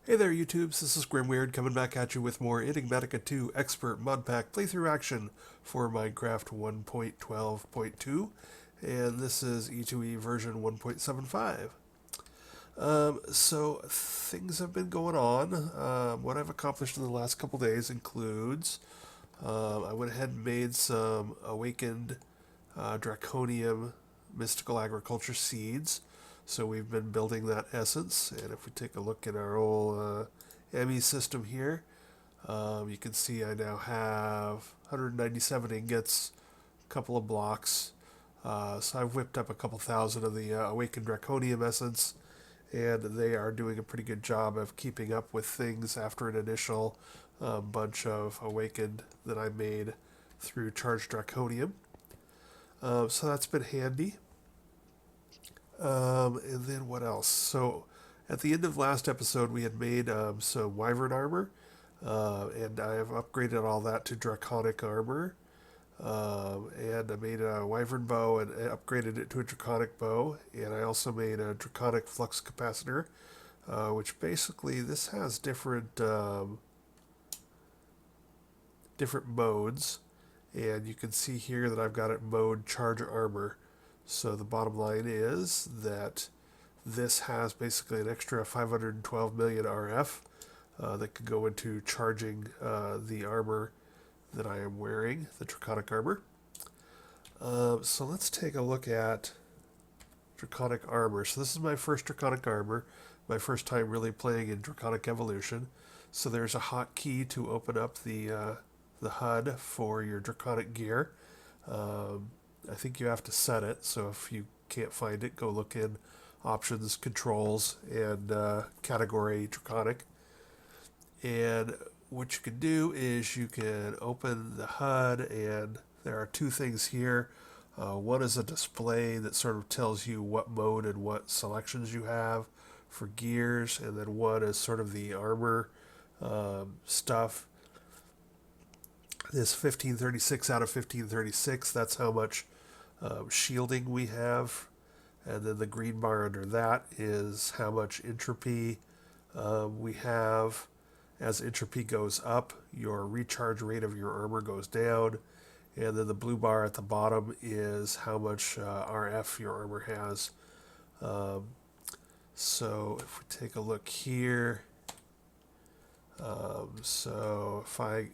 Hey there, YouTubes. This is Grimweird coming back at you with more Enigmatica 2 Expert Mod Pack playthrough action for Minecraft 1.12.2, and this is E2E version 1.75. So things have been going on. What I've accomplished in the last couple days includes I went ahead and made some awakened Draconium mystical agriculture seeds. So we've been building that essence, and if we take a look at our old ME system here, you can see I now have 197 ingots, a couple of blocks. So I've whipped up a couple thousand of the awakened Draconium essence, and they are doing a pretty good job of keeping up with things after an initial bunch of awakened that I made through Charged Draconium. So that's been handy. And then what else? So at the end of last episode, we had made some Wyvern armor, and I have upgraded all that to Draconic Armor. And I made a Wyvern Bow and upgraded it to a Draconic Bow. And I also made a Draconic Flux Capacitor, which basically this has different modes. And you can see here that I've got it mode Charge Armor. So the bottom line is that this has basically an extra 512 million RF that could go into charging the armor that I am wearing, the Draconic Armor. So let's take a look at Draconic Armor. So this is my first Draconic Armor, my first time really playing in Draconic Evolution. So there's a hotkey to open up the HUD for your Draconic gear. I think you have to set it, so if you can't find it, go look in Options, Controls, and Category Draconic. And what you can do is you can open the HUD, and there are two things here. One is a display that sort of tells you what mode and what selections you have for gears, and then one is sort of the armor stuff. This 1536 out of 1536, that's how much shielding we have, and then the green bar under that is how much entropy we have. As entropy goes up, your recharge rate of your armor goes down, and then the blue bar at the bottom is how much RF your armor has. So if we take a look here, so if I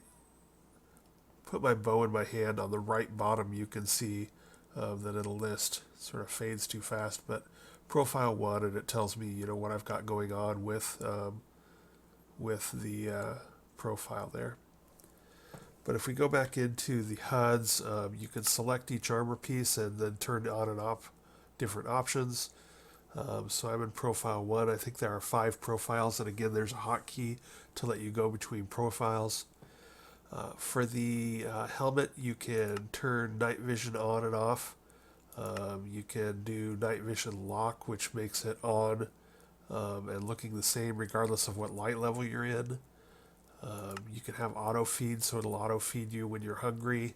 put my bow in my hand, on the right bottom you can see that it'll list. It sort of fades too fast, but profile 1, and it tells me what I've got going on with the profile there. But if we go back into the HUDs, you can select each armor piece and then turn on and off different options. So I'm in profile 1. I think there are 5 profiles, and again there's a hotkey to let you go between profiles. For the helmet, you can turn night vision on and off. You can do night vision lock, which makes it on and looking the same regardless of what light level you're in. You can have auto feed, so it'll auto feed you when you're hungry,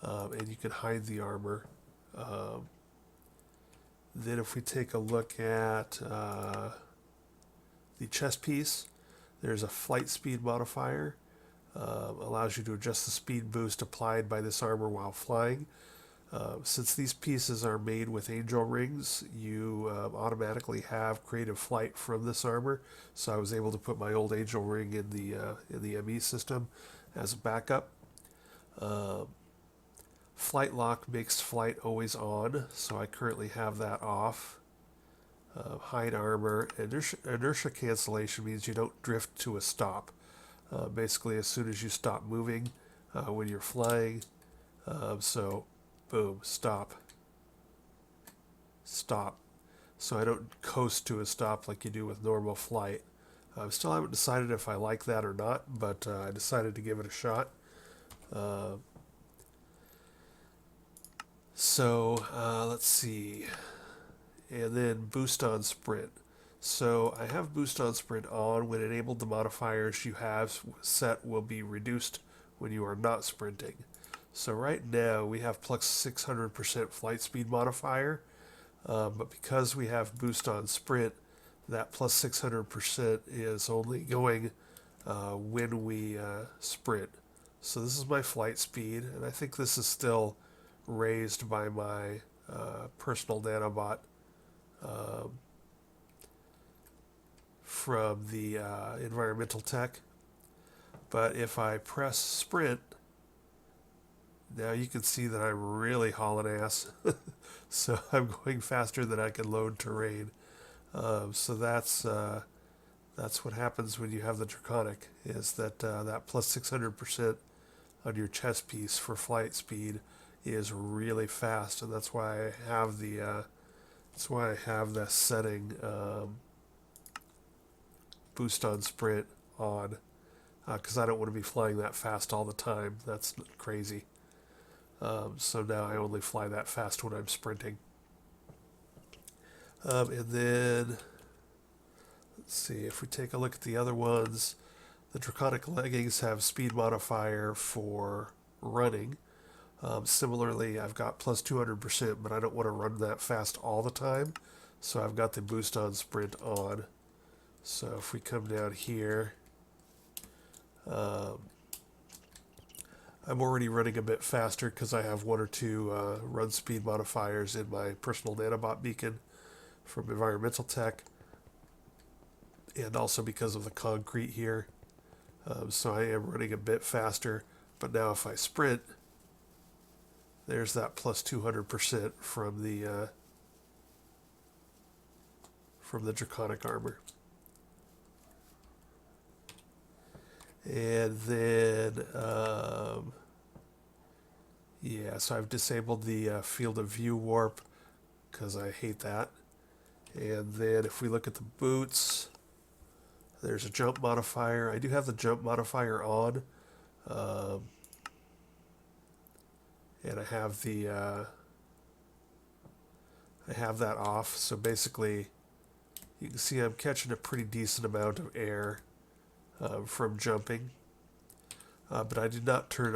and you can hide the armor. Then if we take a look at the chest piece, there's a flight speed modifier. Allows you to adjust the speed boost applied by this armor while flying. Since these pieces are made with angel rings, you automatically have creative flight from this armor. So I was able to put my old angel ring in the ME system as a backup. Flight lock makes flight always on, so I currently have that off. Hide armor. Inertia cancellation means you don't drift to a stop. Basically, as soon as you stop moving when you're flying, so boom, stop. So I don't coast to a stop like you do with normal flight. I still haven't decided if I like that or not, but I decided to give it a shot. Let's see. And then boost on sprint. So I have boost on sprint on. When enabled, the modifiers you have set will be reduced when you are not sprinting. So right now we have plus 600% flight speed modifier, but because we have boost on sprint, that plus 600% is only going when we sprint. So this is my flight speed, and I think this is still raised by my personal nanobot from the environmental tech. But if I press sprint, now you can see that I'm really hauling ass. So I'm going faster than I can load terrain. So that's what happens when you have the Draconic, is that that plus 600% on your chest piece for flight speed is really fast, and that's why I have the setting boost on sprint on, because I don't want to be flying that fast all the time. That's crazy. So now I only fly that fast when I'm sprinting. And then let's see, if we take a look at the other ones, the Draconic leggings have speed modifier for running. Similarly, I've got plus 200%, but I don't want to run that fast all the time, so I've got the boost on sprint on. So if we come down here, I'm already running a bit faster because I have one or two run speed modifiers in my personal nanobot beacon from environmental tech, and also because of the concrete here. So I am running a bit faster, but now if I sprint, there's that plus 200% from the Draconic Armor. And then, yeah, so I've disabled the field of view warp because I hate that. And then if we look at the boots, there's a jump modifier. I do have the jump modifier on. And I have that off. So basically, you can see I'm catching a pretty decent amount of air from jumping. But I did not turn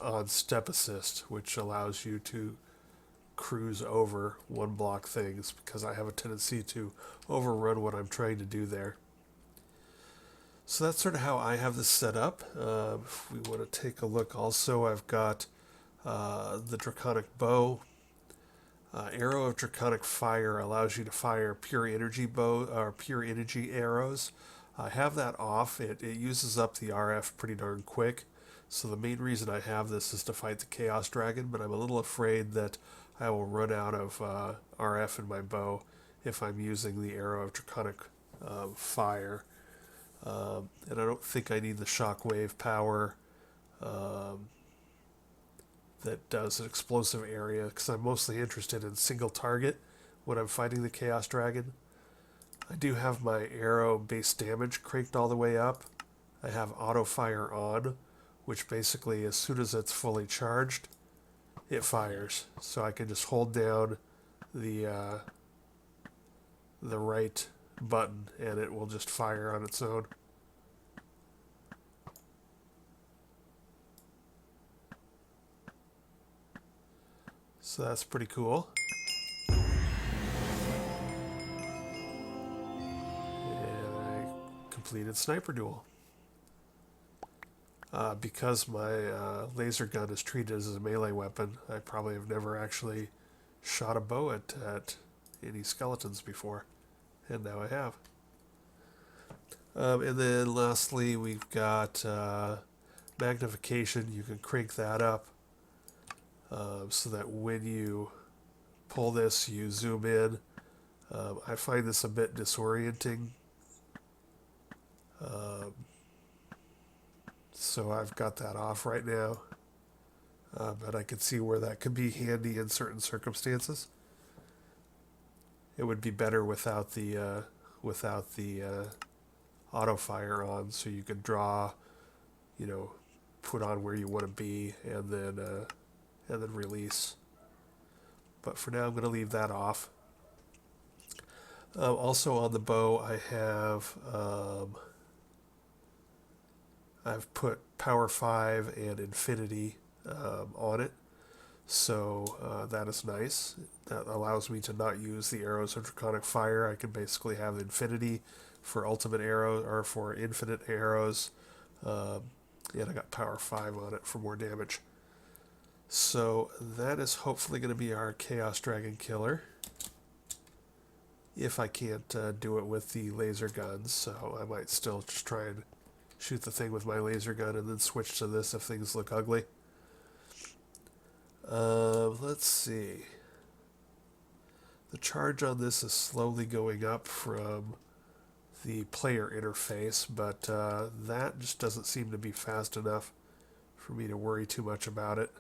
on step assist, which allows you to cruise over one block things, because I have a tendency to overrun what I'm trying to do there. So that's sort of how I have this set up. If we want to take a look also, I've got the Draconic Bow. Arrow of Draconic Fire allows you to fire pure energy bow or pure energy arrows. I have that off. It uses up the RF pretty darn quick. So the main reason I have this is to fight the Chaos Dragon, but I'm a little afraid that I will run out of RF in my bow if I'm using the Arrow of Draconic Fire. And I don't think I need the shockwave power that does an explosive area, because I'm mostly interested in single target when I'm fighting the Chaos Dragon. I do have my arrow base damage cranked all the way up. I have auto fire on, which basically as soon as it's fully charged, it fires. So I can just hold down the right button and it will just fire on its own. So that's pretty cool. And I completed Sniper Duel. Because my laser gun is treated as a melee weapon, I probably have never actually shot a bow at any skeletons before, and now I have. And then lastly, we've got magnification. You can crank that up so that when you pull this, you zoom in. I find this a bit disorienting. So I've got that off right now. But I can see where that could be handy in certain circumstances. It would be better without the auto fire on, so you could draw, put on where you want to be, and then release. But for now, I'm going to leave that off. Also on the bow, I've put Power 5 and Infinity on it. So that is nice. That allows me to not use the arrows of Draconic Fire. I can basically have Infinity for ultimate arrows, or for infinite arrows. And I got power 5 on it for more damage. So that is hopefully going to be our Chaos Dragon Killer. If I can't do it with the laser guns, so I might still just try and shoot the thing with my laser gun and then switch to this if things look ugly. Let's see. The charge on this is slowly going up from the player interface, but that just doesn't seem to be fast enough for me to worry too much about it.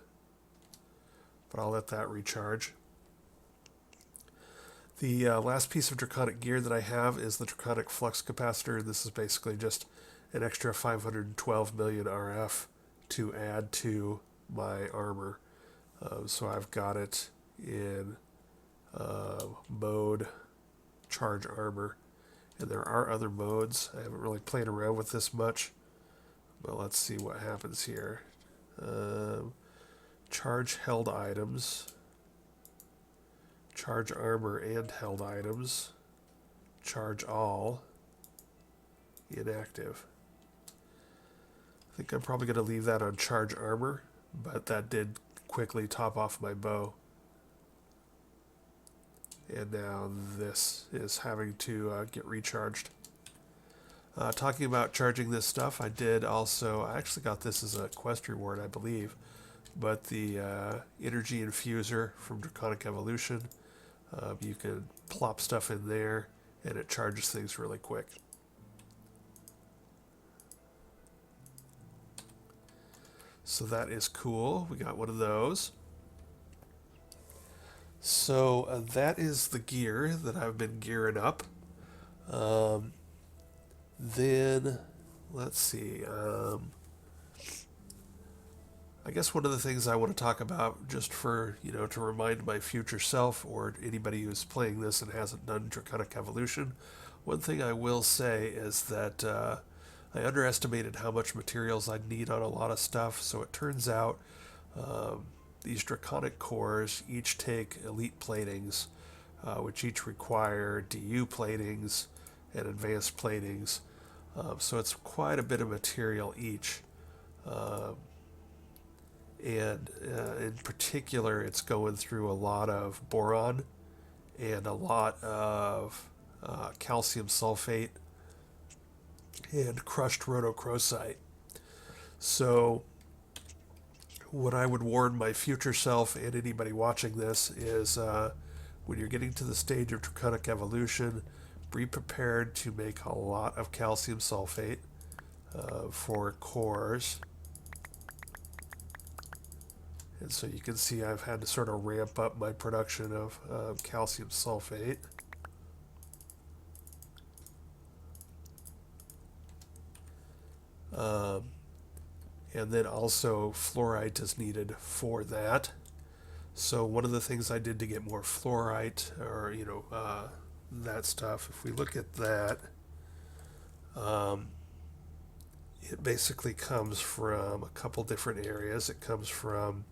But I'll let that recharge. The last piece of Draconic gear that I have is the Draconic Flux Capacitor. This is basically just an extra 512 million RF to add to my armor. So I've got it in mode Charge Armor. And there are other modes. I haven't really played around with this much. But let's see what happens here. Charge held items. Charge armor and held items. Charge all. Inactive. I think I'm probably going to leave that on charge armor, but that did quickly top off my bow. And now this is having to get recharged. Talking about charging this stuff, I actually got this as a quest reward, I believe, but the energy infuser from Draconic Evolution, you can plop stuff in there and it charges things really quick. So that is cool. We got one of those. So that is the gear that I've been gearing up. Then, let's see. I guess one of the things I want to talk about, just for, to remind my future self or anybody who's playing this and hasn't done Draconic Evolution, one thing I will say is that I underestimated how much materials I'd need on a lot of stuff. So it turns out these Draconic cores each take elite platings, which each require DU platings and advanced platings. So it's quite a bit of material each. And in particular, it's going through a lot of boron and a lot of calcium sulfate and crushed rhodochrosite. So what I would warn my future self and anybody watching this is when you're getting to the stage of Draconic Evolution, be prepared to make a lot of calcium sulfate for cores. And so you can see I've had to sort of ramp up my production of calcium sulfate. And then also fluorite is needed for that. So one of the things I did to get more fluorite, or that stuff, if we look at that, it basically comes from a couple different areas. It comes from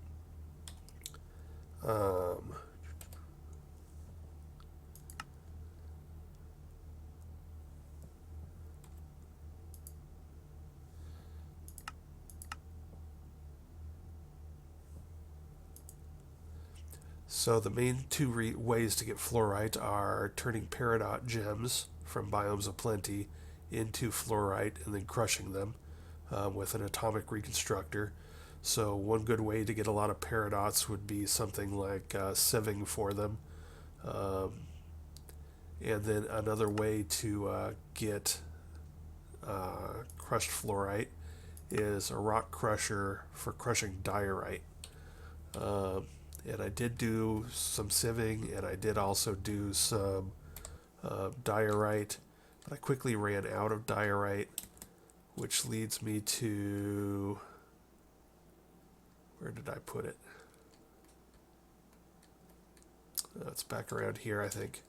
so the main two ways to get fluorite are turning peridot gems from biomes of plenty into fluorite and then crushing them with an atomic reconstructor. So one good way to get a lot of peridots would be something like sieving for them. And then another way to get crushed fluorite is a rock crusher for crushing diorite. And I did do some sieving, and I did also do some diorite, but I quickly ran out of diorite, which leads me to, where did I put it? It's back around here, I think.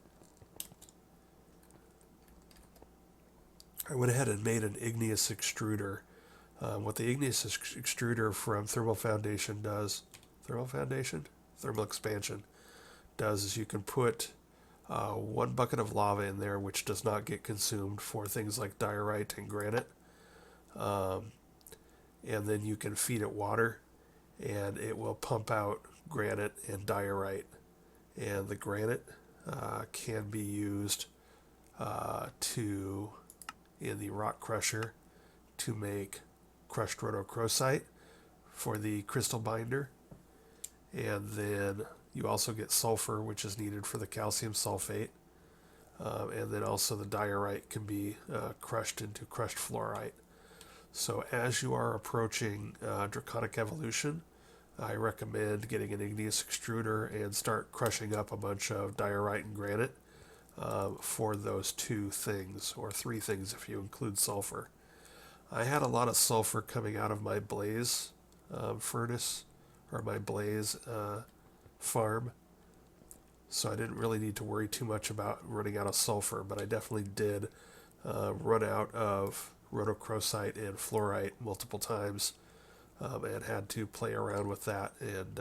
I went ahead and made an igneous extruder. What the igneous extruder from Thermal Foundation does, Thermal Foundation? thermal expansion does is you can put 1 bucket of lava in there, which does not get consumed for things like diorite and granite. Um, and then you can feed it water, and it will pump out granite and diorite. And the granite can be used in the rock crusher to make crushed rhodochrosite for the crystal binder. And then you also get sulfur, which is needed for the calcium sulfate. And then also the diorite can be crushed into crushed fluorite. So as you are approaching Draconic Evolution, I recommend getting an igneous extruder and start crushing up a bunch of diorite and granite for those 2 things, or 3 things if you include sulfur. I had a lot of sulfur coming out of my blaze furnace, or my blaze farm, so I didn't really need to worry too much about running out of sulfur, but I definitely did run out of rhodochrosite and fluorite multiple times, and had to play around with that, and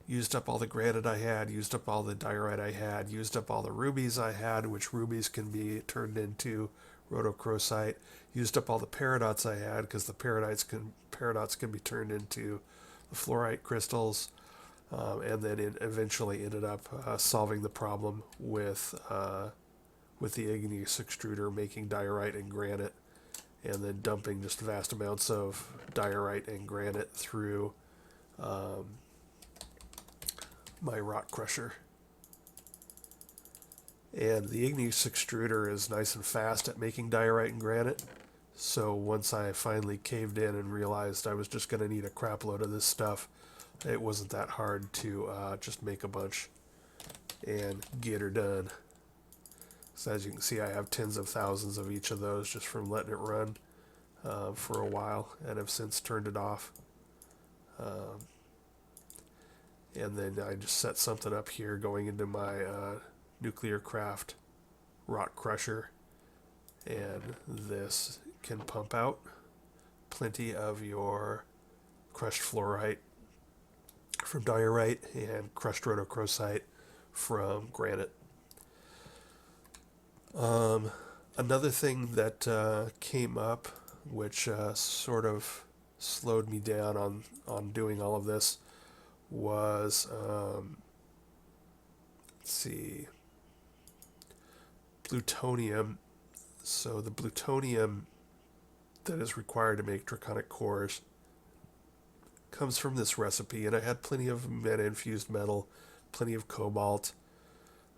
used up all the granite I had, used up all the diorite I had, used up all the rubies I had, which rubies can be turned into rhodochrosite, used up all the peridots I had, because the peridots can be turned into the fluorite crystals, and then it eventually ended up solving the problem with the igneous extruder, making diorite and granite, and then dumping just vast amounts of diorite and granite through my rock crusher. And the igneous extruder is nice and fast at making diorite and granite, so once I finally caved in and realized I was just going to need a crap load of this stuff, it wasn't that hard to just make a bunch and get her done. So as you can see, I have tens of thousands of each of those just from letting it run for a while, and have since turned it off. And then I just set something up here going into my nuclear craft rock crusher, and this can pump out plenty of your crushed fluorite from diorite and crushed rhodochrosite from granite. Another thing that came up, which sort of slowed me down on doing all of this, was let's see, plutonium. So the plutonium that is required to make draconic cores comes from this recipe, and I had plenty of mana-infused metal, plenty of cobalt.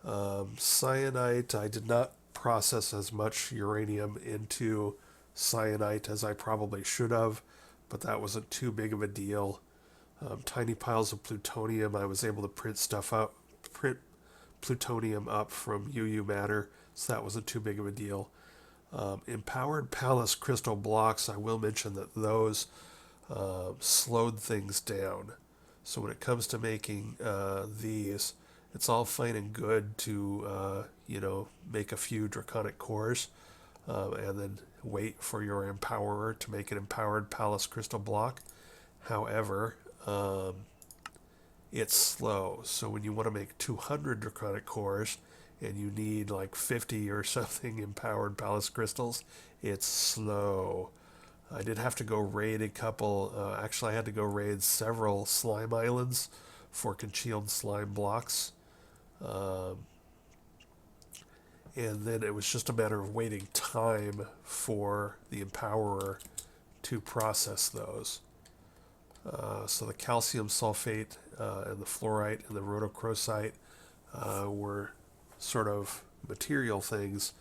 Cyanite, I did not process as much uranium into cyanite as I probably should have, but that wasn't too big of a deal. Tiny piles of plutonium, I was able to print plutonium up from UU matter, so that wasn't too big of a deal. Empowered Palace crystal blocks, I will mention that those slowed things down. So when it comes to making these, it's all fine and good to make a few draconic cores, and then wait for your empowerer to make an empowered Palace crystal block. However, it's slow. So when you want to make 200 draconic cores and you need like 50 or something empowered Palace crystals, it's slow. I did have to go raid a couple, actually I had to go raid several slime islands for congealed slime blocks. And then it was just a matter of waiting time for the empowerer to process those. So the calcium sulfate and the fluorite and the rhodochrosite were sort of material things.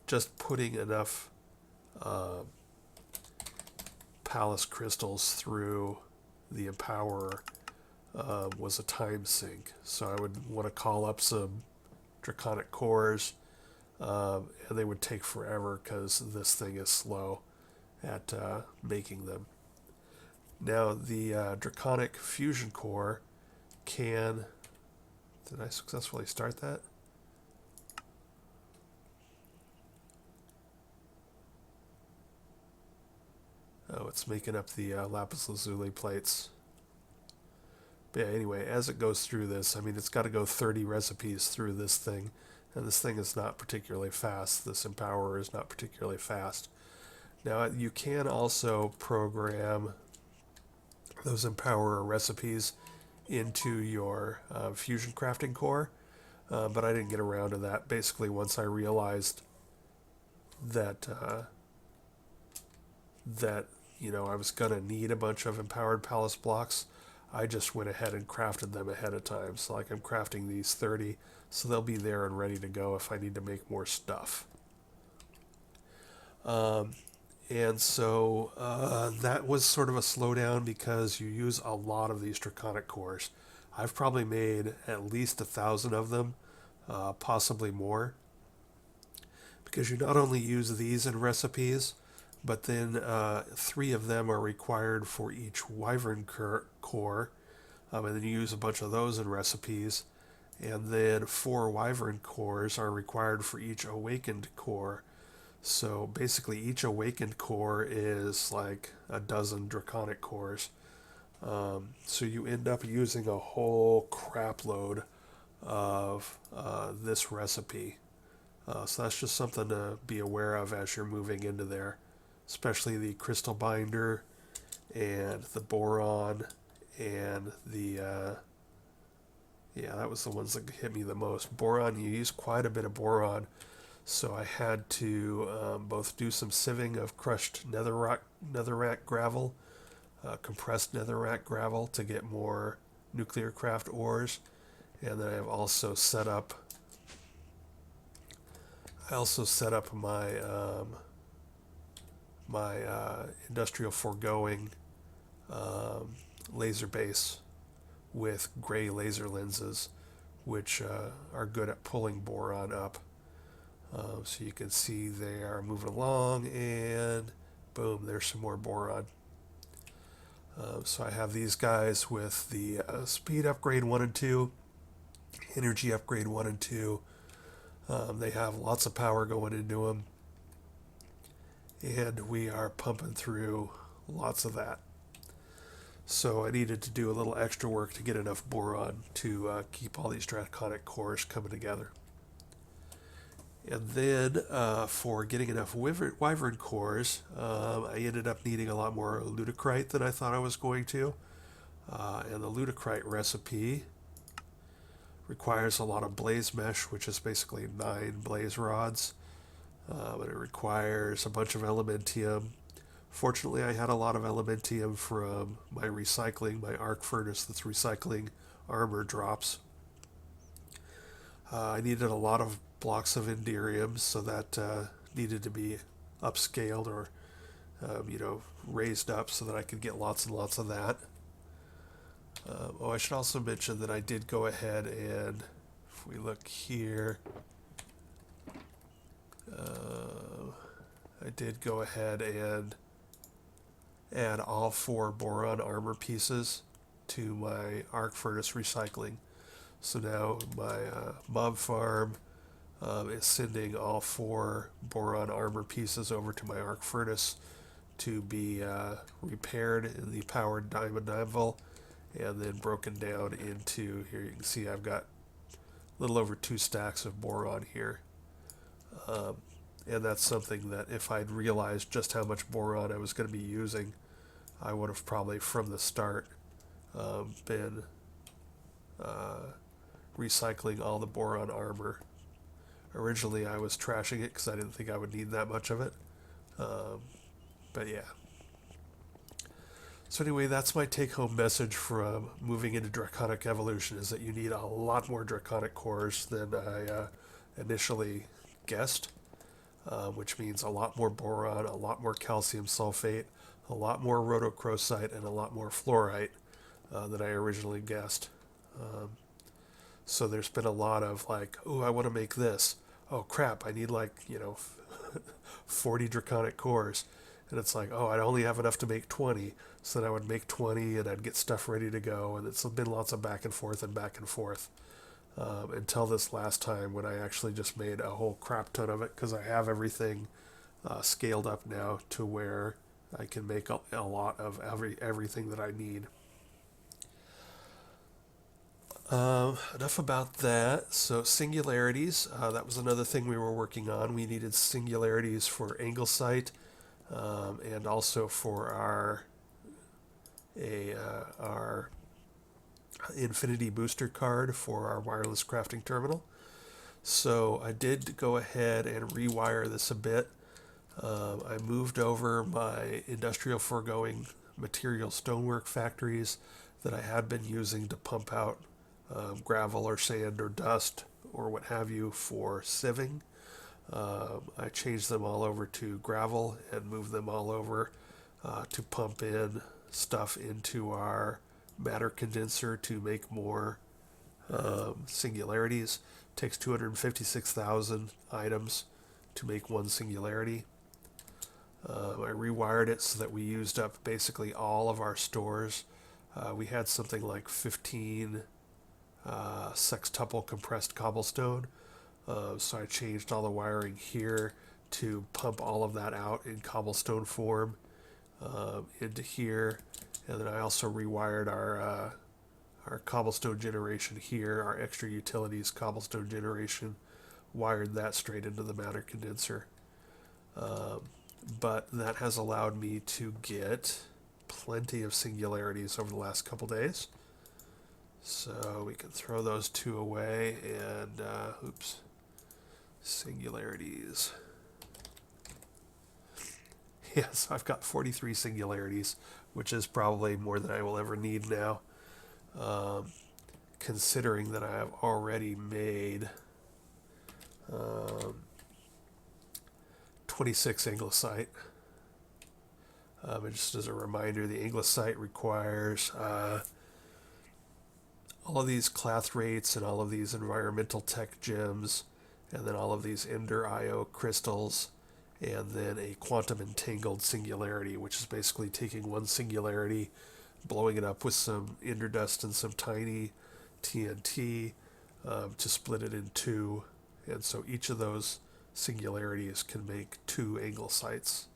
Just putting enough Palace crystals through the empowerer was a time sink. So I would want to call up some draconic cores, and they would take forever because this thing is slow at making them. Now the Draconic Fusion Core can... Did I successfully start that? Oh, it's making up the lapis lazuli plates. But yeah, anyway, as it goes through this, I mean, it's got to go 30 recipes through this thing, and this thing is not particularly fast. This Empowerer is not particularly fast. Now, you can also program those Empowerer recipes into your Fusion Crafting Core, but I didn't get around to that. Basically, once I realized that that I was gonna need a bunch of empowered palace blocks, I just went ahead and crafted them ahead of time. So like I'm crafting these 30, so they'll be there and ready to go if I need to make more stuff. And so that was sort of a slowdown because you use a lot of these Draconic cores. I've probably made at least 1,000 of them, possibly more, because you not only use these in recipes, but then 3 of them are required for each Wyvern core, and then you use a bunch of those in recipes, and then 4 Wyvern cores are required for each Awakened core. So basically each Awakened core is like a dozen Draconic cores. So you end up using a whole crap load of this recipe. So that's just something to be aware of as you're moving into there, especially the Crystal Binder and the Boron and the yeah, that was the ones that hit me the most. Boron, you use quite a bit of boron, so I had to both do some sieving of crushed netherrack gravel, compressed netherrack gravel to get more nuclear craft ores, and then I've also set up my industrial foregoing laser base with gray laser lenses, which are good at pulling boron up. So you can see they are moving along, and boom, there's some more boron. So I have these guys with the speed upgrade 1 and 2, energy upgrade 1 and 2. They have lots of power going into them, and we are pumping through lots of that. So I needed to do a little extra work to get enough boron to keep all these Draconic cores coming together. And then for getting enough Wyvern cores, I ended up needing a lot more Ludicrite than I thought I was going to. And the Ludicrite recipe requires a lot of blaze mesh, which is basically 9 blaze rods. But it requires a bunch of Elementium. Fortunately, I had a lot of Elementium from my recycling, my arc furnace that's recycling armor drops. I needed a lot of blocks of Enderium, so that needed to be upscaled or raised up so that I could get lots and lots of that. I should also mention that I did go ahead and, if we look here, I did go ahead and add all 4 boron armor pieces to my arc furnace recycling. So now my mob farm is sending all 4 boron armor pieces over to my arc furnace to be repaired in the powered diamond anvil and then broken down into, here you can see I've got a little over 2 stacks of boron here. And that's something that if I'd realized just how much boron I was going to be using, I would have probably from the start been recycling all the boron armor. Originally I was trashing it because I didn't think I would need that much of it. But yeah. So anyway, that's my take-home message from moving into Draconic Evolution, is that you need a lot more Draconic cores than I initially guessed, which means a lot more boron, a lot more calcium sulfate, a lot more rhodochrosite, and a lot more fluorite than I originally guessed. So there's been a lot of like, oh, I want to make this. Oh crap, I need 40 Draconic cores. And it's like, oh, I'd only have enough to make 20. So then I would make 20 and I'd get stuff ready to go. And it's been lots of back and forth until this last time when I actually just made a whole crap ton of it, because I have everything scaled up now to where I can make a lot of everything that I need. Enough about that. So singularities, that was another thing we were working on. We needed singularities for angle sight, and also for our Infinity booster card for our wireless crafting terminal. So I did go ahead and rewire this a bit. I moved over my industrial foregoing material stonework factories that I had been using to pump out gravel or sand or dust or what have you for sieving. I changed them all over to gravel and moved them all over to pump in stuff into our matter condenser to make more singularities. It takes 256,000 items to make one singularity. I rewired it so that we used up basically all of our stores. We had something like 15 sextuple compressed cobblestone. So I changed all the wiring here to pump all of that out in cobblestone form into here. And then I also rewired our cobblestone generation here, our extra utilities cobblestone generation, wired that straight into the matter condenser. But that has allowed me to get plenty of singularities over the last couple days. So we can throw those two away and, singularities. Yes, I've got 43 singularities, which is probably more than I will ever need now, considering that I have already made 26 Anglicite. And just as a reminder, the Anglicite requires all of these clathrates and all of these environmental tech gems, and then all of these Ender IO crystals, and then a quantum entangled singularity, which is basically taking one singularity, blowing it up with some Ender dust and some tiny TNT to split it in two. And so each of those singularities can make 2 Anglicites.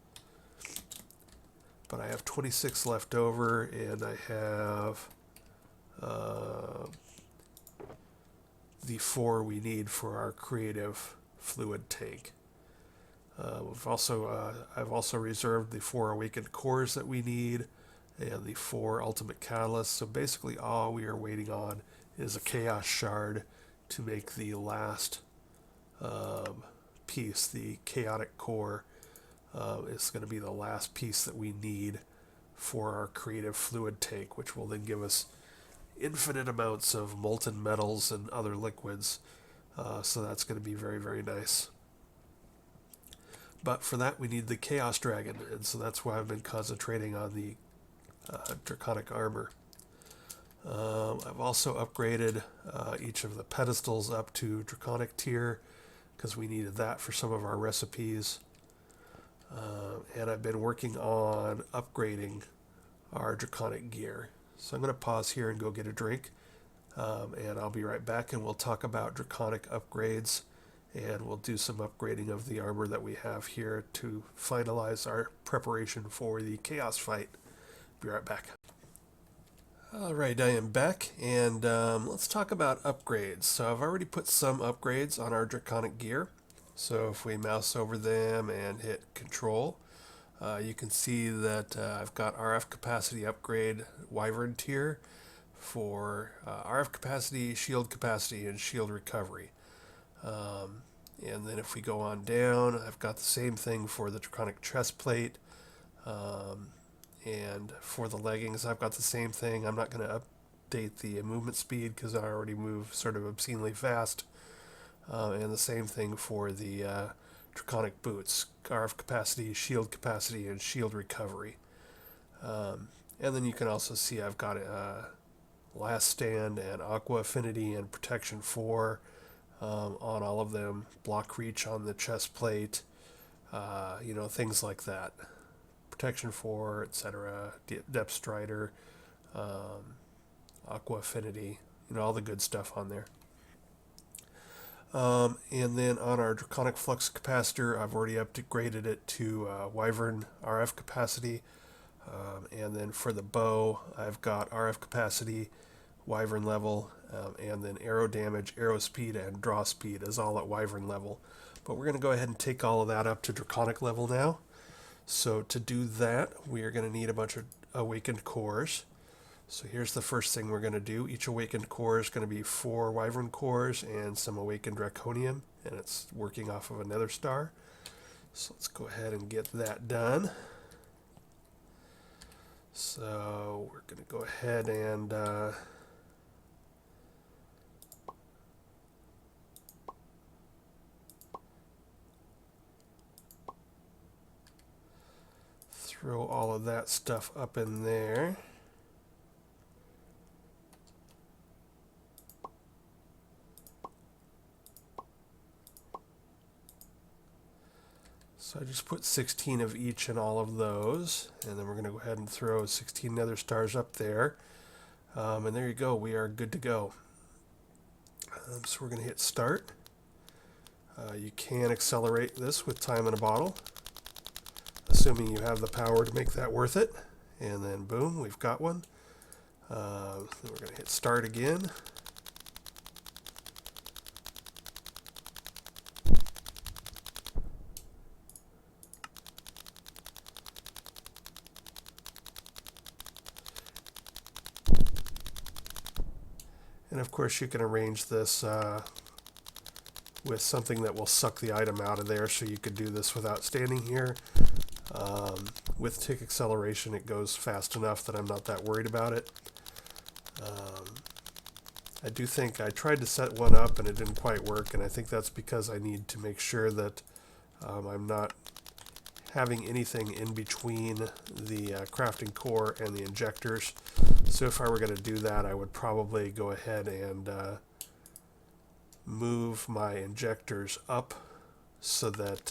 But I have 26 left over, and I have the 4 we need for our creative fluid tank. I've also reserved the 4 awakened cores that we need and the 4 ultimate catalysts. So basically all we are waiting on is a chaos shard to make the last piece. The chaotic core is going to be the last piece that we need for our creative fluid tank, which will then give us infinite amounts of molten metals and other liquids. So that's going to be very, very nice. But for that we need the Chaos Dragon, and so that's why I've been concentrating on the Draconic Armor. I've also upgraded each of the pedestals up to Draconic tier because we needed that for some of our recipes. And I've been working on upgrading our Draconic gear. So I'm going to pause here and go get a drink, and I'll be right back, and we'll talk about Draconic upgrades, and we'll do some upgrading of the armor that we have here to finalize our preparation for the Chaos fight. Be right back. Alright, I am back, and let's talk about upgrades. So I've already put some upgrades on our Draconic gear. So if we mouse over them and hit Control, you can see that I've got RF capacity upgrade Wyvern tier for RF capacity, shield capacity, and shield recovery. And then if we go on down, I've got the same thing for the Draconic chest plate. And for the leggings, I've got the same thing. I'm not going to update the movement speed because I already move sort of obscenely fast. And the same thing for the Draconic boots, RF capacity, capacity, and shield recovery. And then you can also see I've got Last Stand and Aqua Affinity and Protection 4 on all of them. Block Reach on the chest plate, things like that. Protection 4, etc. Depth Strider, Aqua Affinity, all the good stuff on there. And then on our Draconic Flux Capacitor, I've already upgraded it to Wyvern RF capacity. And then for the bow, I've got RF capacity, Wyvern level, and then arrow damage, arrow speed, and draw speed is all at Wyvern level. But we're going to go ahead and take all of that up to Draconic level now. So to do that, we are going to need a bunch of awakened cores. So here's the first thing we're going to do. Each awakened core is going to be 4 Wyvern cores and some awakened Draconium, and it's working off of a nether star. So let's go ahead and get that done. So we're going to go ahead and throw all of that stuff up in there. So I just put 16 of each in all of those, and then we're going to go ahead and throw 16 nether stars up there. And there you go, we are good to go. So we're going to hit start. You can accelerate this with time in a bottle, assuming you have the power to make that worth it. And then boom, we've got one. Then we're going to hit start again. And of course you can arrange this with something that will suck the item out of there, so you could do this without standing here. With tick acceleration it goes fast enough that I'm not that worried about it. I do think I tried to set one up and it didn't quite work, and I think that's because I need to make sure that I'm not having anything in between the crafting core and the injectors. So if I were going to do that, I would probably go ahead and move my injectors up so that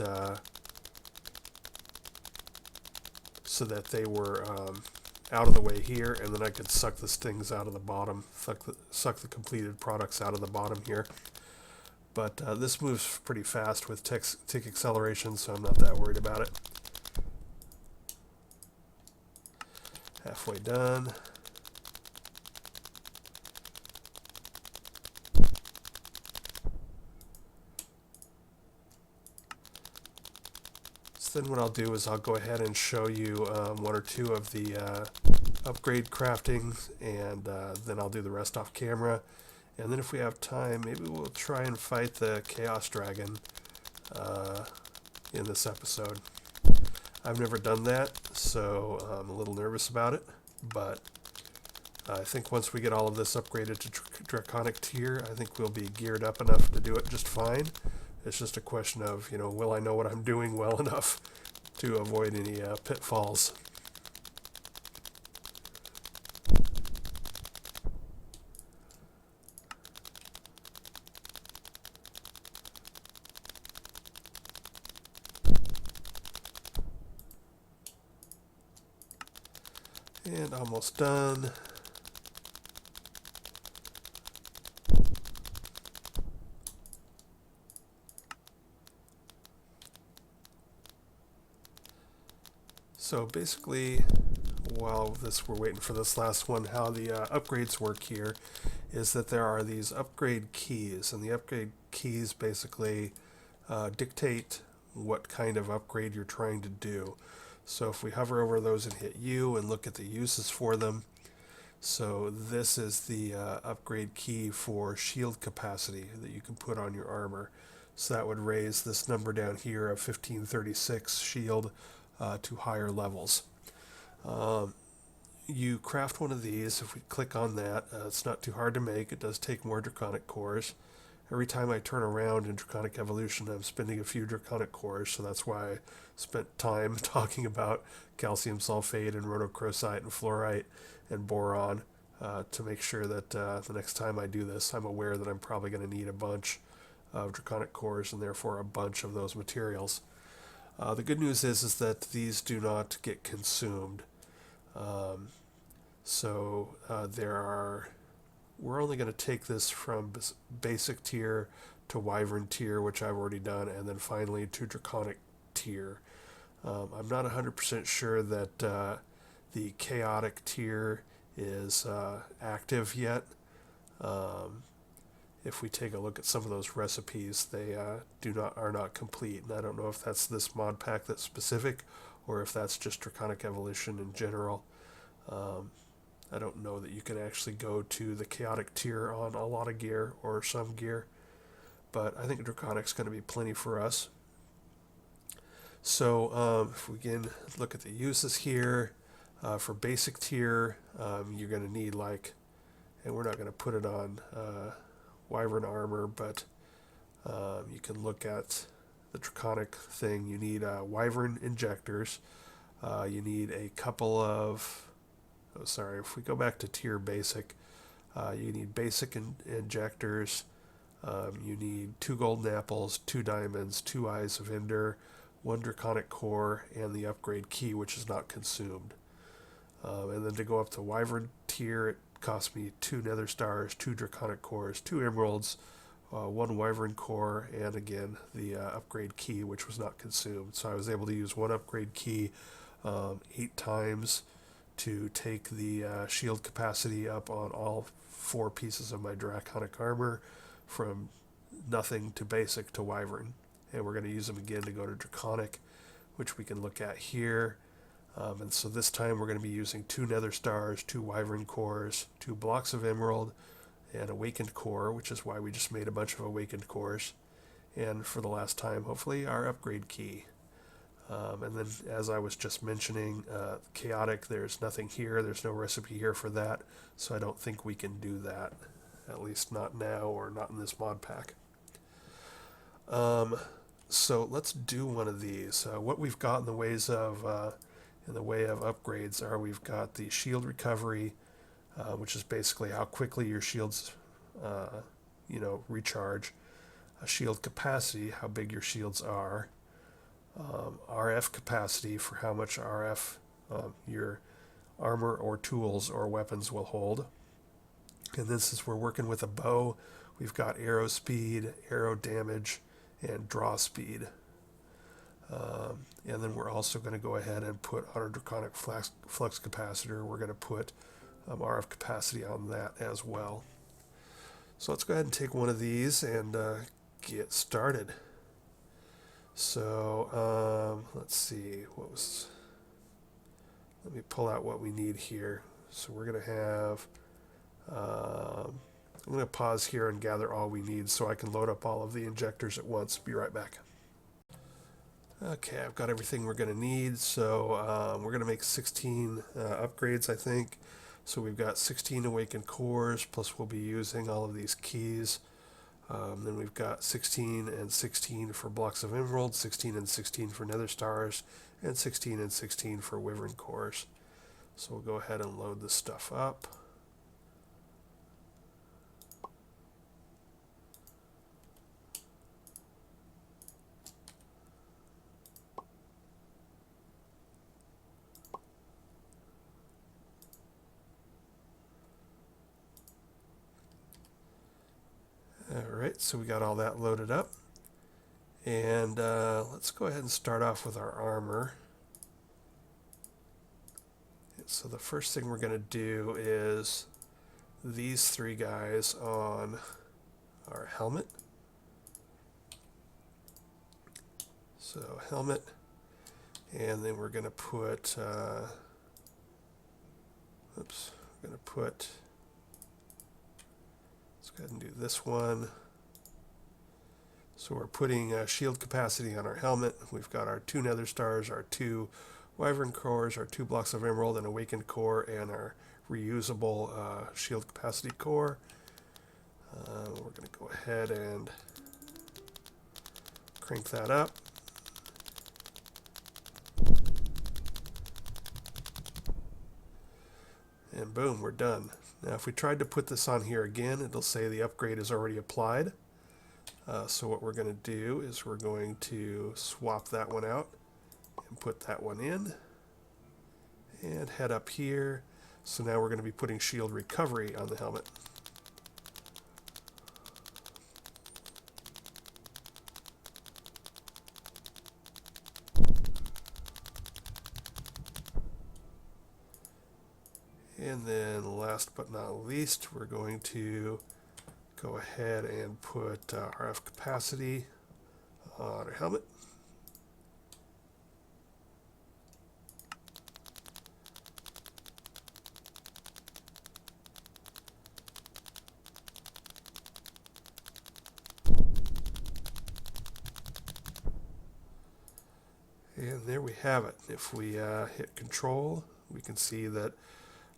they were out of the way here, and then I could suck the stings out of the bottom, suck the completed products out of the bottom here. But this moves pretty fast with tick acceleration, so I'm not that worried about it. Halfway done. So then what I'll do is I'll go ahead and show you one or two of the upgrade crafting, and then I'll do the rest off camera. And then if we have time, maybe we'll try and fight the Chaos Dragon in this episode. I've never done that, so I'm a little nervous about it, but I think once we get all of this upgraded to Draconic tier, I think we'll be geared up enough to do it just fine. It's just a question of, will I know what I'm doing well enough to avoid any pitfalls. And almost done. So basically, while we're waiting for this last one, how the upgrades work here is that there are these upgrade keys, and the upgrade keys basically dictate what kind of upgrade you're trying to do. So if we hover over those and hit U and look at the uses for them, so this is the upgrade key for shield capacity that you can put on your armor. So that would raise this number down here of 1536 shield to higher levels. You craft one of these. If we click on that, it's not too hard to make. It does take more Draconic cores. Every time I turn around in Draconic Evolution, I'm spending a few Draconic cores, so that's why I spent time talking about calcium sulfate and rhodochrosite and fluorite and boron to make sure that the next time I do this, I'm aware that I'm probably going to need a bunch of Draconic cores and therefore a bunch of those materials. The good news is that these do not get consumed. We're only going to take this from basic tier to Wyvern tier, which I've already done, and then finally to Draconic tier. I'm not 100% sure that the chaotic tier is active yet. If we take a look at some of those recipes, they are not complete, and I don't know if that's this mod pack that's specific, or if that's just Draconic Evolution in general. I don't know that you can actually go to the chaotic tier on a lot of gear or some gear, but I think Draconic's going to be plenty for us. So if we can look at the uses here, for basic tier, you're going to need and we're not going to put it on Wyvern armor, but you can look at the Draconic thing. You need Wyvern injectors. You need a couple of, if we go back to tier basic, you need basic injectors. You need 2 golden apples, 2 diamonds, 2 eyes of Ender, 1 draconic core, and the upgrade key, which is not consumed. And then to go up to Wyvern tier, it cost me 2 nether stars, 2 draconic cores, 2 emeralds, 1 wyvern core, and again the upgrade key, which was not consumed. So I was able to use 1 upgrade key 8 times to take the shield capacity up on all 4 pieces of my Draconic Armor from nothing to basic to wyvern. And we're going to use them again to go to Draconic, which we can look at here. And so this time we're going to be using 2 nether stars, 2 wyvern cores, 2 blocks of emerald, and awakened core, which is why we just made a bunch of awakened cores. And for the last time, hopefully, our upgrade key. And then, as I was just mentioning, chaotic, there's nothing here. There's no recipe here for that, so I don't think we can do that, at least not now or not in this mod pack. So let's do one of these. What we've got in the way of upgrades are we've got the shield recovery, which is basically how quickly your shields recharge. A shield capacity, how big your shields are. RF capacity, for how much RF your armor or tools or weapons will hold. And then since we're working with a bow, we've got arrow speed, arrow damage, and draw speed. And then we're also going to go ahead and put on our Draconic Flux Capacitor, we're going to put RF capacity on that as well. So let's go ahead and take one of these and get started. So let's see, let me pull out what we need here. So we're going to have, I'm going to pause here and gather all we need so I can load up all of the injectors at once. Be right back. Okay, I've got everything we're going to need. So we're going to make 16 upgrades, I think. So we've got 16 awakened cores, plus we'll be using all of these keys. Then we've got 16 and 16 for blocks of emerald, 16 and 16 for nether stars, and 16 and 16 for wyvern cores. So we'll go ahead and load this stuff up. Alright, so we got all that loaded up. And let's go ahead and start off with our armor. So the first thing we're going to do is these 3 guys on our helmet. So helmet, and then we're going to put, let's go ahead and do this one. So we're putting shield capacity on our helmet. We've got our 2 nether stars, our 2 wyvern cores, our 2 blocks of emerald and awakened core, and our reusable shield capacity core. We're going to go ahead and crank that up. And boom, we're done. Now if we tried to put this on here again, it'll say the upgrade is already applied. So what we're going to do is we're going to swap that one out and put that one in and head up here. So now we're going to be putting shield recovery on the helmet. And then last but not least, we're going to go ahead and put RF capacity on our helmet. And there we have it. If we hit control, we can see that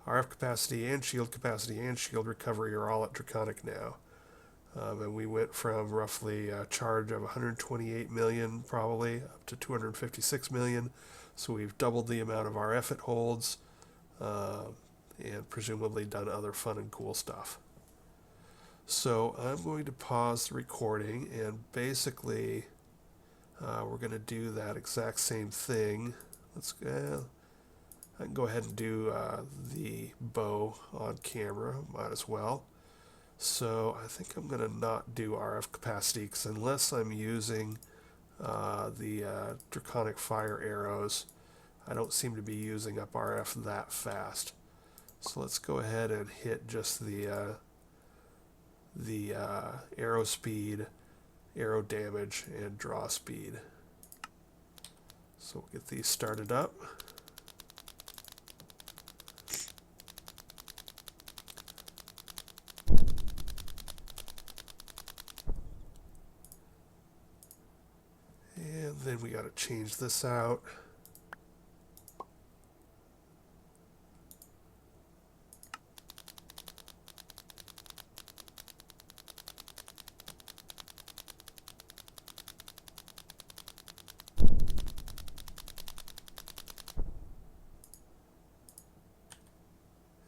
RF capacity and shield recovery are all at Draconic now. And we went from roughly a charge of 128 million probably up to 256 million. So we've doubled the amount of RF it holds, and presumably done other fun and cool stuff. So I'm going to pause the recording, and basically we're going to do that exact same thing. I can go ahead and do the bow on camera, might as well. So I think I'm going to not do RF capacity, because unless I'm using the Draconic fire arrows, I don't seem to be using up RF that fast. So let's go ahead and hit just the arrow speed, arrow damage, and draw speed. So we'll get these started up. And then we got to change this out.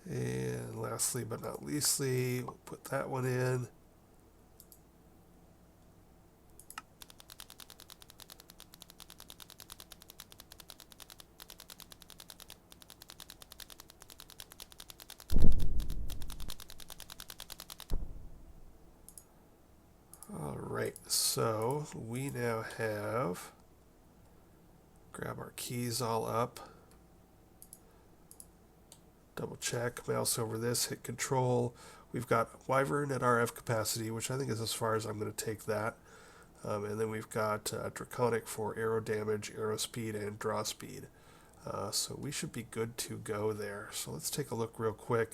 And lastly but not leastly, we'll put that one in. Alright, so we now have, grab our keys all up, double check, mouse over this, hit control. We've got Wyvern at RF capacity, which I think is as far as I'm going to take that. And then we've got Draconic for arrow damage, arrow speed, and draw speed. So we should be good to go there. So let's take a look real quick.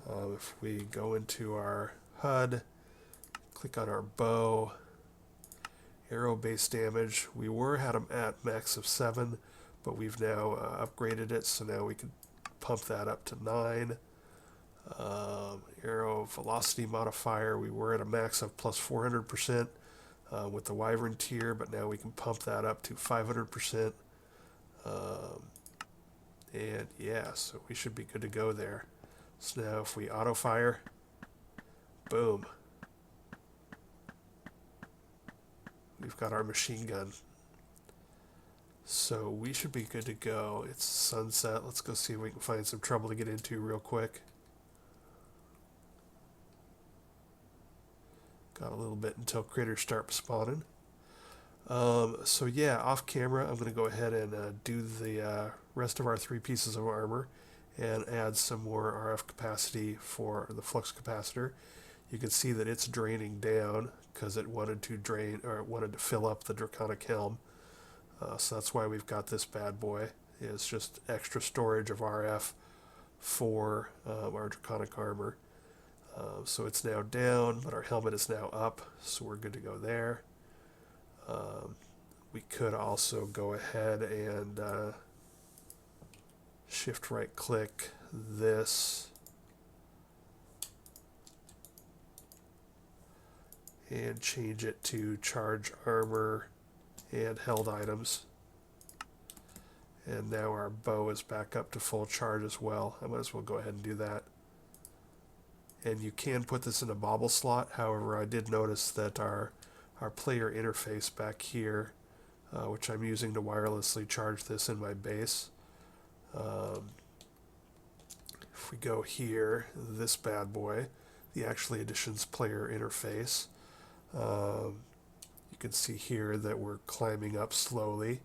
If we go into our HUD, click on our bow, arrow base damage, we had them at max of 7, but we've now upgraded it, so now we can pump that up to 9. Arrow velocity modifier, we were at a max of plus 400% with the Wyvern tier, but now we can pump that up to 500%. And yeah, so we should be good to go there. So now if we auto fire, boom, we've got our machine gun. So we should be good to go. It's sunset. Let's go see if we can find some trouble to get into real quick. Got a little bit until critters start spawning. So yeah, off camera, I'm going to go ahead and do the rest of our 3 pieces of armor and add some more RF capacity for the flux capacitor. You can see that it's draining down because it wanted to drain, or it wanted to fill up the Draconic helm. So that's why we've got this bad boy. It's just extra storage of RF for our Draconic armor. So it's now down, but our helmet is now up, so we're good to go there. We could also go ahead and shift right click this and change it to charge armor and held items. And now our bow is back up to full charge as well. I might as well go ahead and do that. And you can put this in a bobble slot. However, I did notice that our player interface back here, which I'm using to wirelessly charge this in my base. If we go here, this bad boy, the Actually Editions player interface, you can see here that we're climbing up slowly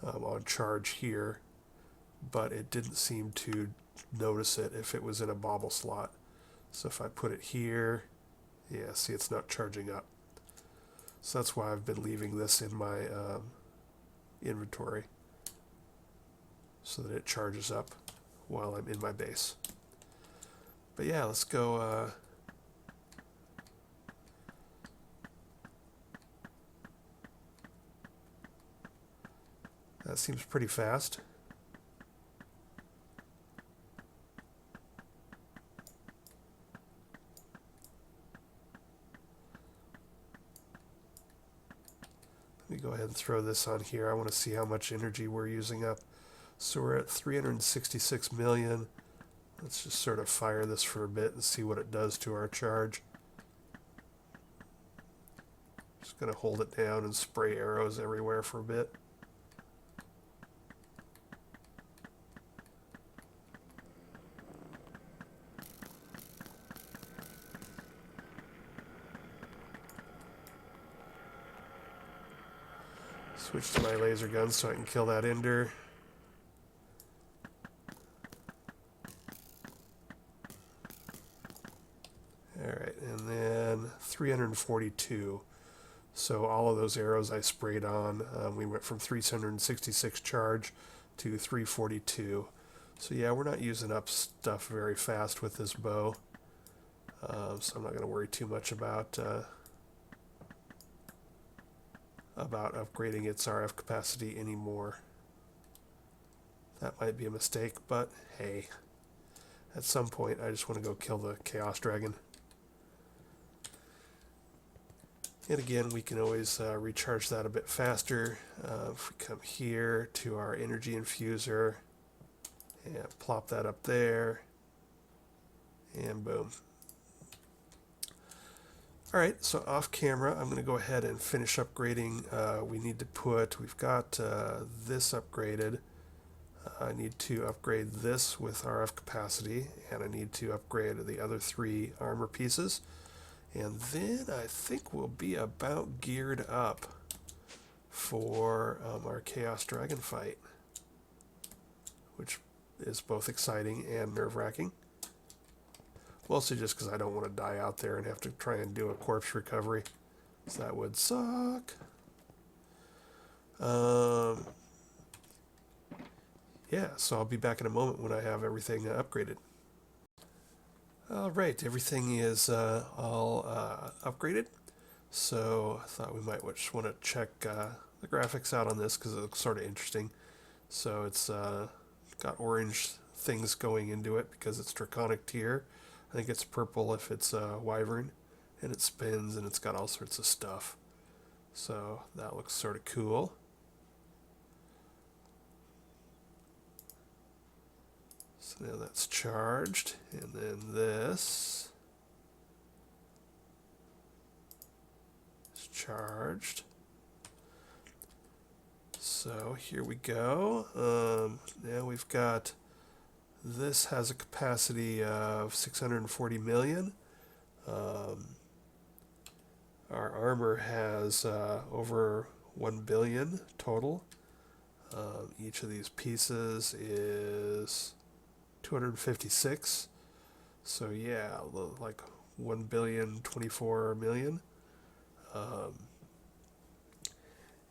on charge here. but it didn't seem to notice it if it was in a bobble slot. So if I put it here, yeah, see, it's not charging up. So that's why I've been leaving this in my inventory, so that it charges up while I'm in my base. But yeah, let's go. That seems pretty fast. Let me go ahead and throw this on here. I want to see how much energy we're using up. So we're at 366 million. Let's just sort of fire this for a bit and see what it does to our charge. Just going to hold it down and spray arrows everywhere for a bit. Switch to my laser gun so I can kill that ender. Alright, and then 342. So all of those arrows I sprayed on, we went from 366 charge to 342. So yeah, we're not using up stuff very fast with this bow. So I'm not going to worry too much about upgrading its RF capacity anymore. That might be a mistake, but hey, at some point I just want to go kill the Chaos Dragon. And again, we can always recharge that a bit faster. If we come here to our energy infuser and plop that up there, and boom. Alright, so off camera, I'm going to go ahead and finish upgrading. We've got this upgraded. I need to upgrade this with RF capacity, and I need to upgrade the other 3 armor pieces. And then I think we'll be about geared up for our Chaos Dragon fight, which is both exciting and nerve-wracking. Mostly just because I don't want to die out there and have to try and do a corpse recovery. So that would suck. Yeah, so I'll be back in a moment when I have everything upgraded. Alright, everything is all upgraded. So I thought we might just want to check the graphics out on this because it looks sort of interesting. So it's got orange things going into it because it's Draconic tier. I think it's purple if it's Wyvern, and it spins, and it's got all sorts of stuff. So that looks sort of cool. So now that's charged, and then this is charged. So here we go. Now we've got, this has a capacity of 640 million. Our armor has over 1 billion total. Each of these pieces is 256. So yeah, like 1,024 million.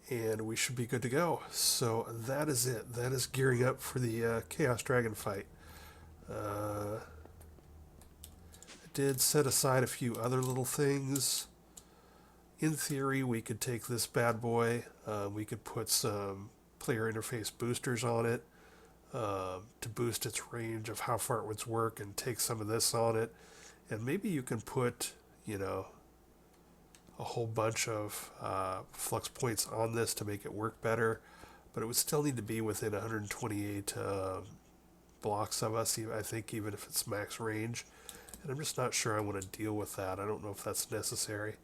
And we should be good to go. So that is it. That is gearing up for the Chaos Dragon fight. I did set aside a few other little things. In theory, we could take this bad boy. We could put some player interface boosters on it to boost its range of how far it would work, and take some of this on it. And maybe you can put, a whole bunch of flux points on this to make it work better. But it would still need to be within 128 blocks of us, I think, even if it's max range. And I'm just not sure I want to deal with that. I don't know if that's necessary.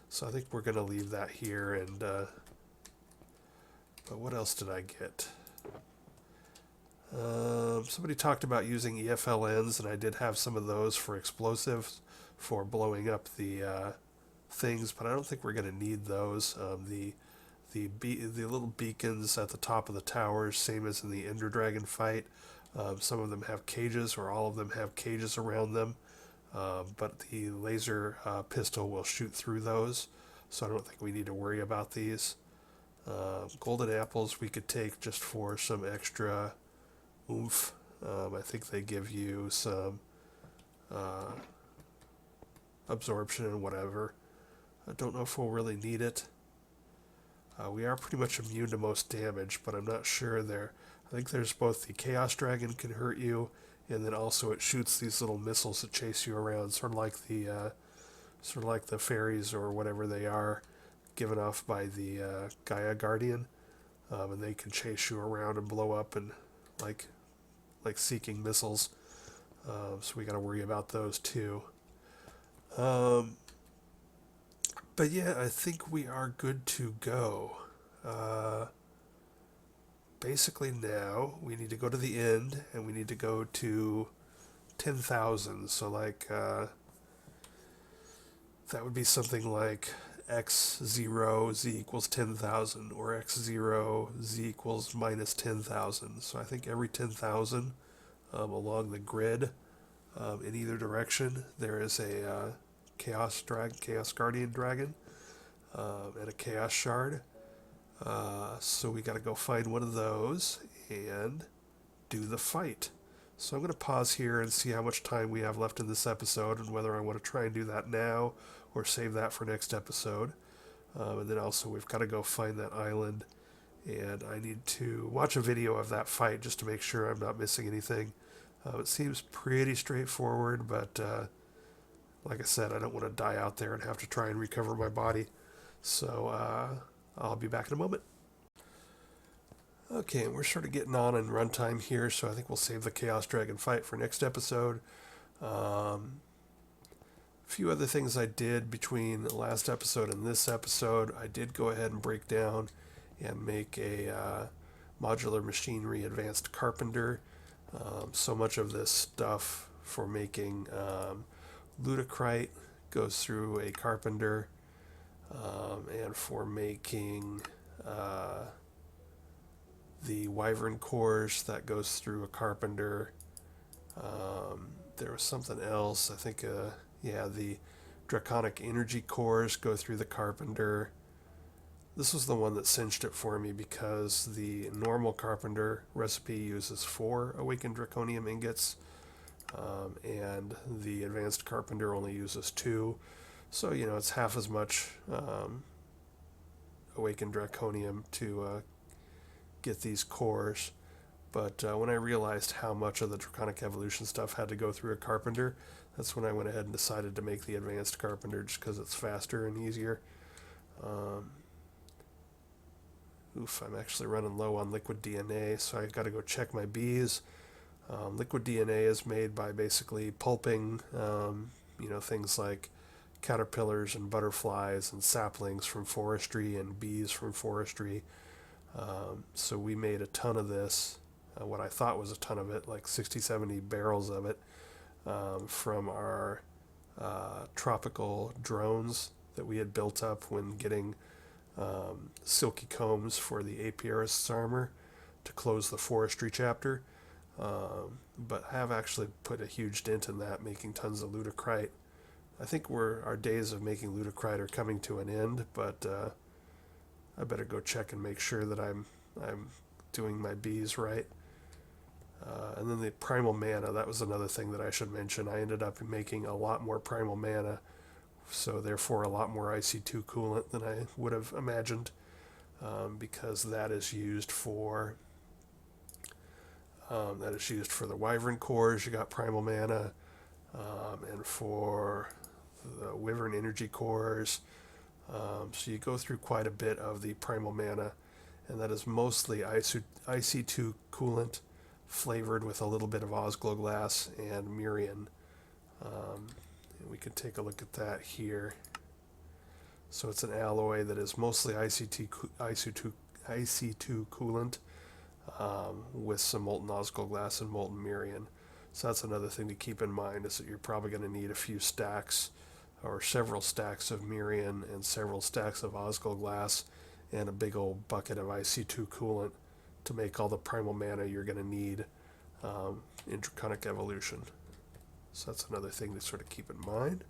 So I think we're going to leave that here. And but what else did I get? Somebody talked about using EFLNs, and I did have some of those for explosives, for blowing up the things, but I don't think we're going to need those. the little beacons at the top of the towers, same as in the Ender Dragon fight. Some of them have cages, or all of them have cages around them, but the laser pistol will shoot through those, so I don't think we need to worry about these. Golden apples we could take just for some extra oomph. I think they give you some absorption and whatever. I don't know if we'll really need it. We are pretty much immune to most damage, but I'm not sure there. I think there's both the Chaos Dragon can hurt you, and then also it shoots these little missiles that chase you around, sort of like the fairies or whatever they are, given off by the Gaia Guardian, and they can chase you around and blow up and like seeking missiles. So we got to worry about those too. But yeah, I think we are good to go. Basically now we need to go to the end and we need to go to 10,000. So that would be something like x0 z equals 10,000 or x0 z equals minus 10,000. So I think every 10,000 along the grid in either direction there is a Chaos Guardian Dragon, and a Chaos Shard. So we got to go find one of those and do the fight. So I'm going to pause here and see how much time we have left in this episode and whether I want to try and do that now or save that for next episode. And then also we've got to go find that island, and I need to watch a video of that fight just to make sure I'm not missing anything. It seems pretty straightforward, but like I said, I don't want to die out there and have to try and recover my body. So I'll be back in a moment. Okay, we're sort of getting on in runtime here, so I think we'll save the Chaos Dragon fight for next episode. A few other things I did between the last episode and this episode. I did go ahead and break down and make a modular machinery advanced carpenter. So much of this stuff for making Ludicrite goes through a carpenter, and for making the Wyvern cores, that goes through a carpenter. There was something else, I think, the Draconic energy cores go through the carpenter. This was the one that cinched it for me because the normal carpenter recipe uses 4 awakened Draconium ingots, and the advanced carpenter only uses 2. So, it's half as much awakened Draconium to get these cores. But when I realized how much of the Draconic Evolution stuff had to go through a carpenter, that's when I went ahead and decided to make the advanced carpenter, just because it's faster and easier. I'm actually running low on liquid DNA, so I've got to go check my bees. Liquid DNA is made by basically pulping, things like caterpillars and butterflies and saplings from forestry and bees from forestry. So we made a ton of this, what I thought was a ton of it, like 60, 70 barrels of it, from our tropical drones that we had built up when getting silky combs for the apiarist's armor to close the forestry chapter. But have actually put a huge dent in that, making tons of Ludicrite. I think our days of making Ludicrite are coming to an end, but I better go check and make sure that I'm doing my bees right. And then the primal mana, that was another thing that I should mention. I ended up making a lot more primal mana, so therefore a lot more IC2 coolant than I would have imagined, because that is used for the Wyvern cores. You got primal mana, and for the Wyvern energy cores. So you go through quite a bit of the primal mana, and that is mostly IC2 coolant flavored with a little bit of Osglow and Mirian. And we can take a look at that here. So it's an alloy that is mostly IC2 coolant, with some molten Osglow and molten Mirian. So that's another thing to keep in mind, is that you're probably going to need a few stacks or several stacks of Mirian and several stacks of Osglow and a big old bucket of IC2 coolant to make all the primal mana you're going to need in Draconic Evolution. So that's another thing to sort of keep in mind.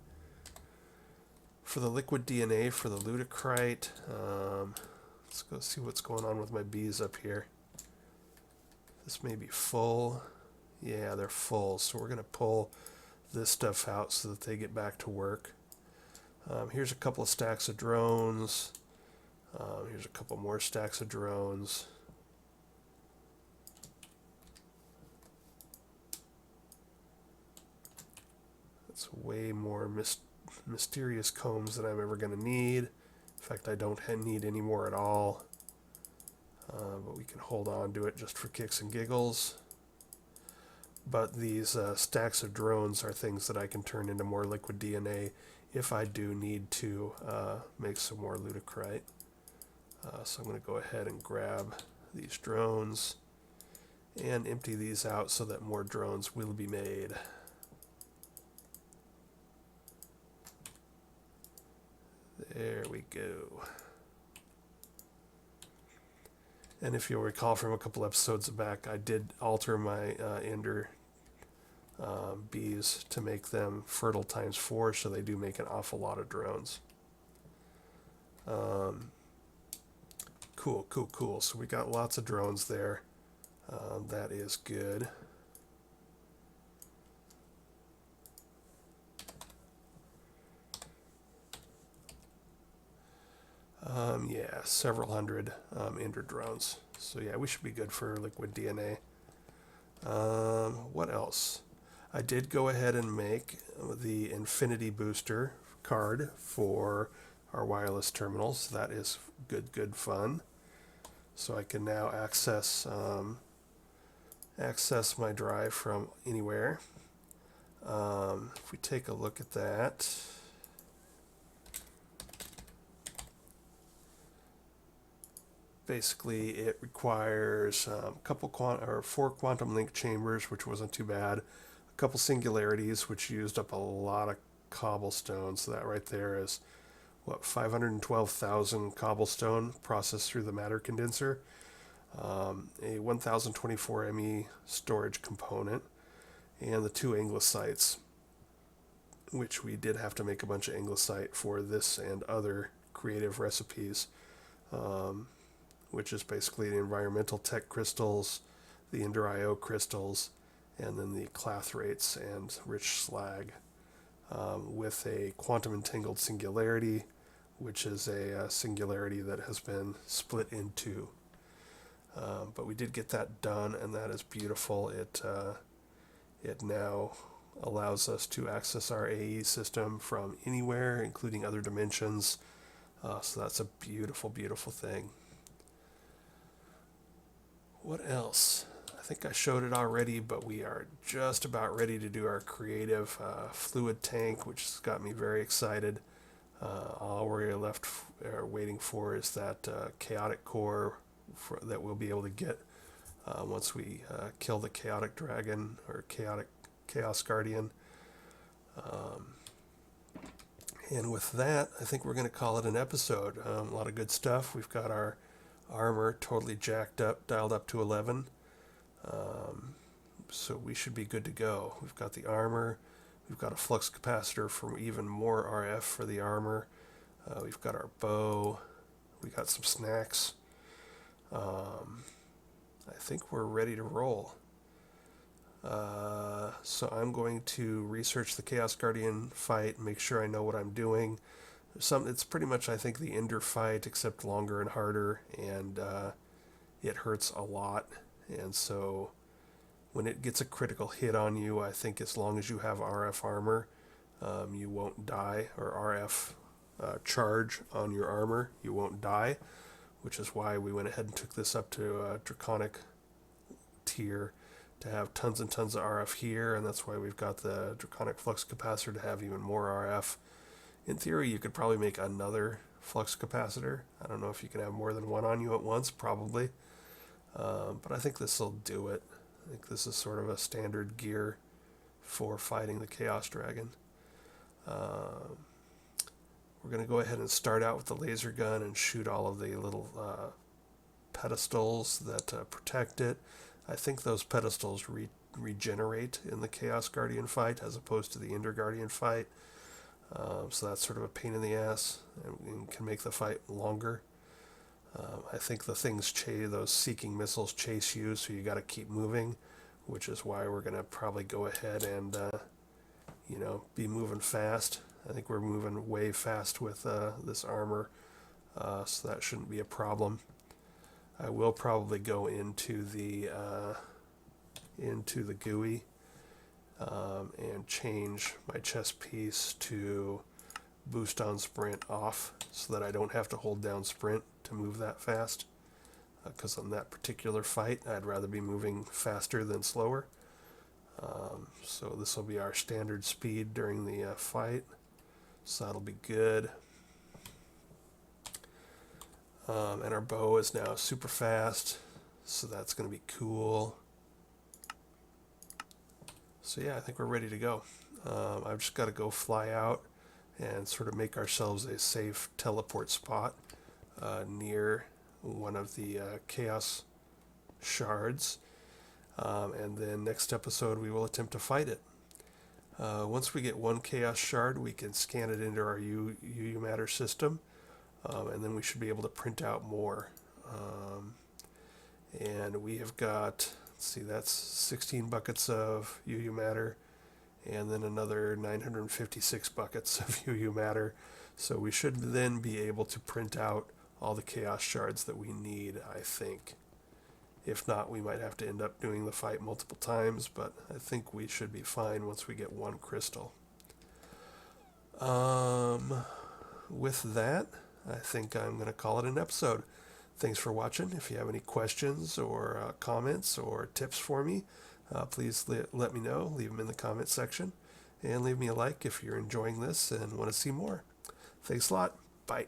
For the liquid DNA for the Ludicrite, let's go see what's going on with my bees up here. This may be full. Yeah, they're full. So we're going to pull this stuff out so that they get back to work. Here's a couple of stacks of drones. Here's a couple more stacks of drones. That's way more mysterious combs than I'm ever going to need. In fact, I don't need any more at all. But we can hold on to it just for kicks and giggles. But these stacks of drones are things that I can turn into more liquid DNA if I do need to make some more Ludicrite. So I'm going to go ahead and grab these drones and empty these out so that more drones will be made. There we go. And if you'll recall from a couple episodes back, I did alter my ender bees to make them fertile ×4, so they do make an awful lot of drones. Cool. So we got lots of drones there. That is good. Yeah, several hundred ender drones. So yeah, we should be good for liquid DNA. What else? I did go ahead and make the Infinity Booster card for our wireless terminals. That is good fun. So I can now access my drive from anywhere. If we take a look at that, basically it requires a couple 4 quantum link chambers, which wasn't too bad. A couple singularities, which used up a lot of cobblestone. So that right there is what, 512,000 cobblestone processed through the matter condenser. A 1024 ME storage component, and the 2 anglicites, which we did have to make a bunch of anglicite for this and other creative recipes, which is basically the environmental tech crystals, the Ender IO crystals, and then the clathrates and rich slag, with a quantum entangled singularity, which is a singularity that has been split in 2. But we did get that done, and that is beautiful. It now allows us to access our AE system from anywhere, including other dimensions. So that's a beautiful thing. What else? I think I showed it already, but we are just about ready to do our creative fluid tank, which has got me very excited. All we're left waiting for is that chaotic core that we'll be able to get once we kill the chaotic dragon or chaos guardian. And with that, I think we're going to call it an episode. A lot of good stuff. We've got our armor totally jacked up, dialed up to 11. So we should be good to go. We've got the armor. We've got a flux capacitor for even more RF for the armor. We've got our bow. We got some snacks. I think we're ready to roll. So I'm going to research the Chaos Guardian fight, make sure I know what I'm doing. It's pretty much, I think, the Ender fight, except longer and harder, and it hurts a lot. And so when it gets a critical hit on you, I think as long as you have RF armor, you won't die, or RF charge on your armor, you won't die, which is why we went ahead and took this up to Draconic tier to have tons and tons of RF here, and that's why we've got the Draconic Flux Capacitor to have even more RF. In theory, you could probably make another Flux Capacitor. I don't know if you can have more than one on you at once, probably. But I think this will do it. I think this is sort of a standard gear for fighting the Chaos Dragon. We're going to go ahead and start out with the laser gun and shoot all of the little pedestals that protect it. I think those pedestals regenerate in the Chaos Guardian fight as opposed to the Ender Guardian fight. So that's sort of a pain in the ass and can make the fight longer. I think the things those seeking missiles chase you, so you got to keep moving, which is why we're going to probably go ahead and be moving fast. I think we're moving way fast with this armor, so that shouldn't be a problem. I will probably go into the GUI and change my chest piece to boost on sprint off so that I don't have to hold down sprint to move that fast, because on that particular fight I'd rather be moving faster than slower. So this will be our standard speed during the fight, so that'll be good. And our bow is now super fast, so that's going to be cool. So yeah, I think we're ready to go. I've just got to go fly out and sort of make ourselves a safe teleport spot near one of the chaos shards. And then next episode we will attempt to fight it. Once we get one chaos shard, we can scan it into our UU matter system, and then we should be able to print out more. And we have got, let's see, that's 16 buckets of UU matter, and then another 956 buckets of UU matter. So we should then be able to print out all the chaos shards that we need, I think. If not, we might have to end up doing the fight multiple times, but I think we should be fine once we get one crystal. With that, I think I'm going to call it an episode. Thanks for watching. If you have any questions or comments or tips for me, please let me know. Leave them in the comment section. And leave me a like if you're enjoying this and want to see more. Thanks a lot. Bye.